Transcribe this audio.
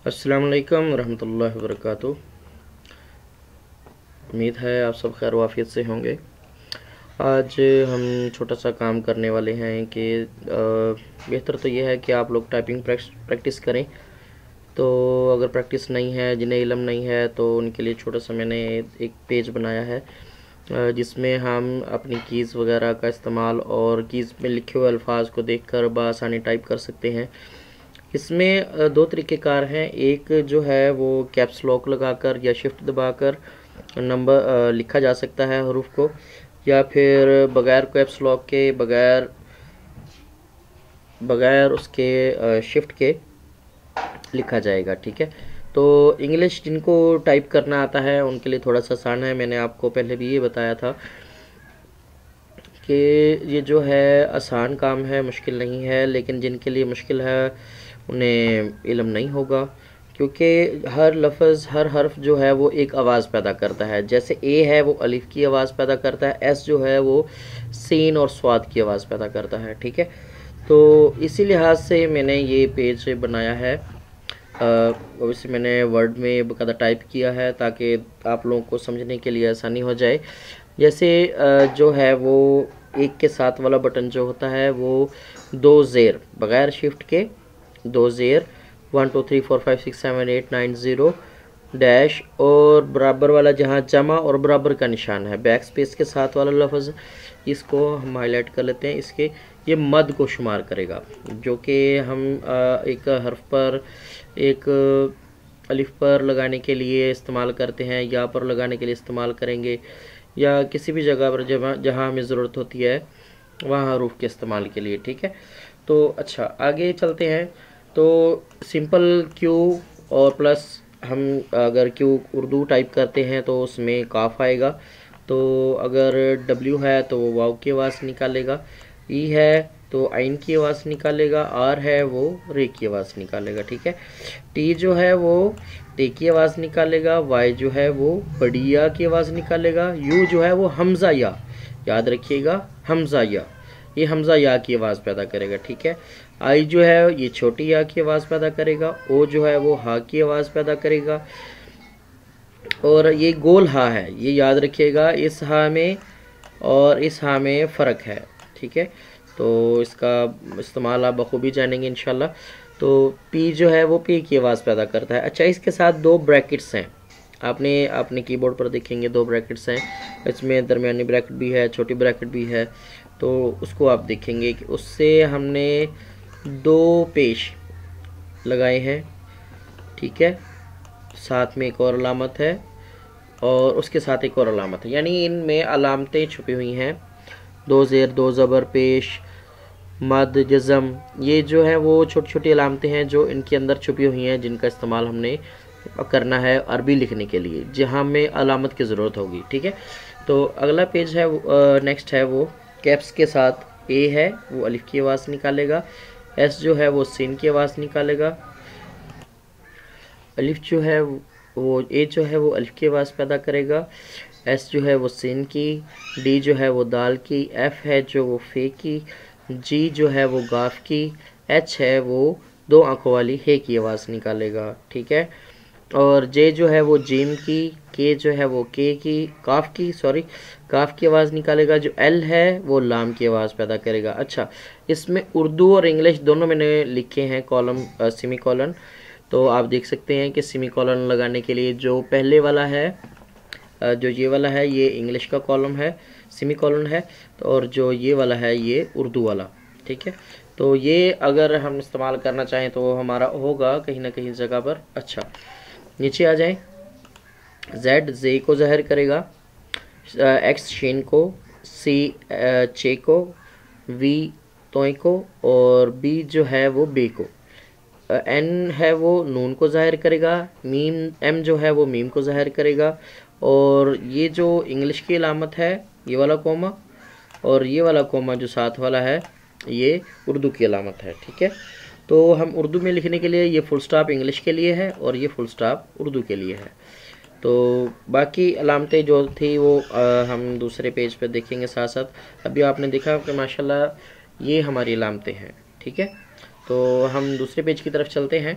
अस्सलाम वालेकुम रहमतुल्लाहि व बरकातुहू। उम्मीद है आप सब खैर वाफियत से होंगे। आज हम छोटा सा काम करने वाले हैं कि बेहतर तो ये है कि आप लोग टाइपिंग प्रैक्टिस करें। तो अगर प्रैक्टिस नहीं है, जिन्हें इल्म नहीं है, तो उनके लिए छोटा सा मैंने एक पेज बनाया है जिसमें हम अपनी कीज़ वगैरह का इस्तेमाल और कीज़ में लिखे हुए अल्फाज को देखकर बआसानी टाइप कर सकते हैं। इसमें दो तरीक़ेकार हैं। एक जो है वो कैप्स लॉक लगाकर या शिफ्ट दबाकर नंबर लिखा जा सकता है हरूफ को, या फिर बगैर कैप्स लॉक के बगैर उसके शिफ्ट के लिखा जाएगा। ठीक है, तो इंग्लिश जिनको टाइप करना आता है उनके लिए थोड़ा सा आसान है। मैंने आपको पहले भी ये बताया था कि ये जो है आसान काम है, मुश्किल नहीं है। लेकिन जिनके लिए मुश्किल है उन्हें इल्म नहीं होगा, क्योंकि हर लफ्ज़, हर हर्फ जो है वो एक आवाज़ पैदा करता है। जैसे ए है वो अलिफ की आवाज़ पैदा करता है, एस जो है वो सीन और स्वाद की आवाज़ पैदा करता है। ठीक है, तो इसी लिहाज से मैंने ये पेज बनाया है। वैसे मैंने वर्ड में बकायदा टाइप किया है ताकि आप लोगों को समझने के लिए आसानी हो जाए। जैसे जो है वो एक के साथ वाला बटन जो होता है वो दो ज़ेर बग़ैर शिफ्ट के, दो ज़ेर 1 2 3 4 5 6 7 8 9 0 डैश, और बराबर वाला जहाँ जमा और बराबर का निशान है, बैक स्पेस के साथ वाला लफ्ज़, इसको हम हाईलाइट कर लेते हैं। इसके ये मद को शुमार करेगा, जो कि हम एक हर्फ पर, एक अलिफ पर लगाने के लिए इस्तेमाल करते हैं, या पर लगाने के लिए इस्तेमाल करेंगे, या किसी भी जगह पर जहाँ हमें ज़रूरत होती है वहाँ हरूफ के इस्तेमाल के लिए। ठीक है, तो अच्छा आगे चलते हैं। तो सिंपल क्यू और प्लस, हम अगर क्यू उर्दू टाइप करते हैं तो उसमें काफ आएगा। तो अगर डब्ल्यू है तो वो वाव की आवाज़ निकालेगा, ई है तो आइन की आवाज़ निकालेगा, आर है वो रे की आवाज़ निकालेगा। ठीक है, टी जो है वो टे की आवाज़ निकालेगा, वाई जो है वो बड़ी या की आवाज़ निकालेगा, यू जो है वो हमज़ा या, याद रखिएगा हमज़ा या, ये हमज़ा या की आवाज़ पैदा करेगा। ठीक है, आई जो है ये छोटी या की आवाज़ पैदा करेगा, ओ जो है वो हा की आवाज़ पैदा करेगा, और ये गोल हा है, ये याद रखिएगा, इस हा में और इस हा में फ़र्क है। ठीक है, तो इसका इस्तेमाल आप बखूबी जानेंगे इंशाल्लाह। तो पी जो है वो पी की आवाज़ पैदा करता है। अच्छा, इसके साथ दो ब्रैकेट्स हैं, आपने अपने कीबोर्ड पर देखेंगे दो ब्रैकेट्स हैं, इसमें दरमियानी ब्रैकेट भी है, छोटी ब्रैकेट भी है। तो उसको आप देखेंगे कि उससे हमने दो पेश लगाए हैं। ठीक है, साथ में एक और अलामत है और उसके साथ एक और अलामत है, यानी इनमें अलामतें छुपी हुई हैं। दो ज़ेर, दो ज़बर पेश, मद, जज़म, ये जो है वो छोटी छोटी अलामतें हैं जो इनके अंदर छुपी हुई हैं, जिनका इस्तेमाल हमने करना है अरबी लिखने के लिए, जहाँ में अलामत की ज़रूरत होगी। ठीक है, तो अगला पेज है, नेक्स्ट है वो कैप्स के साथ। ए है वो अलिफ की आवाज़ निकालेगा, एस जो है वो सीन की आवाज़ निकालेगा, अलिफ जो है वो ए जो है वो अलिफ की आवाज़ पैदा करेगा, एस जो है वो सीन की, डी जो है वो दाल की, एफ है जो वो फे की, जी जो है वो गाफ की, एच है वो दो आंखों वाली हे की आवाज़ निकालेगा। ठीक है, और जे जो है वो जीम की, के जो है वो के की, काफ की आवाज़ निकालेगा, जो एल है वो लाम की आवाज़ पैदा करेगा। अच्छा, इसमें उर्दू और इंग्लिश दोनों मैंने लिखे हैं कॉलम, सेमी कॉलन। तो आप देख सकते हैं कि सेमी कॉलन लगाने के लिए जो पहले वाला है, जो ये वाला है ये इंग्लिश का कॉलम है, सेमी कॉलन है, तो और जो ये वाला है ये उर्दू वाला। ठीक है, तो ये अगर हम इस्तेमाल करना चाहें तो हमारा होगा कहीं ना कहीं जगह पर। अच्छा, नीचे आ जाएं। जेड जे को ज़ाहिर करेगा, एक्स शीन को, सी चे को, वी तोय को, और बी जो है वो बे को, एन है वो नून को ज़ाहिर करेगा, मीम एम जो है वो मीम को ज़ाहिर करेगा, और ये जो इंग्लिश की अलामत है ये वाला कोमा, और ये वाला कोमा जो साथ वाला है ये उर्दू की अलामत है। ठीक है, तो हम उर्दू में लिखने के लिए ये फुल स्टॉप इंग्लिश के लिए है और ये फुल स्टॉप उर्दू के लिए है। तो बाकी अलामतें जो थी वो हम दूसरे पेज पर देखेंगे साथ साथ। अभी आपने देखा कि माशाल्लाह ये हमारी अलामतें हैं। ठीक है, तो हम दूसरे पेज की तरफ चलते हैं।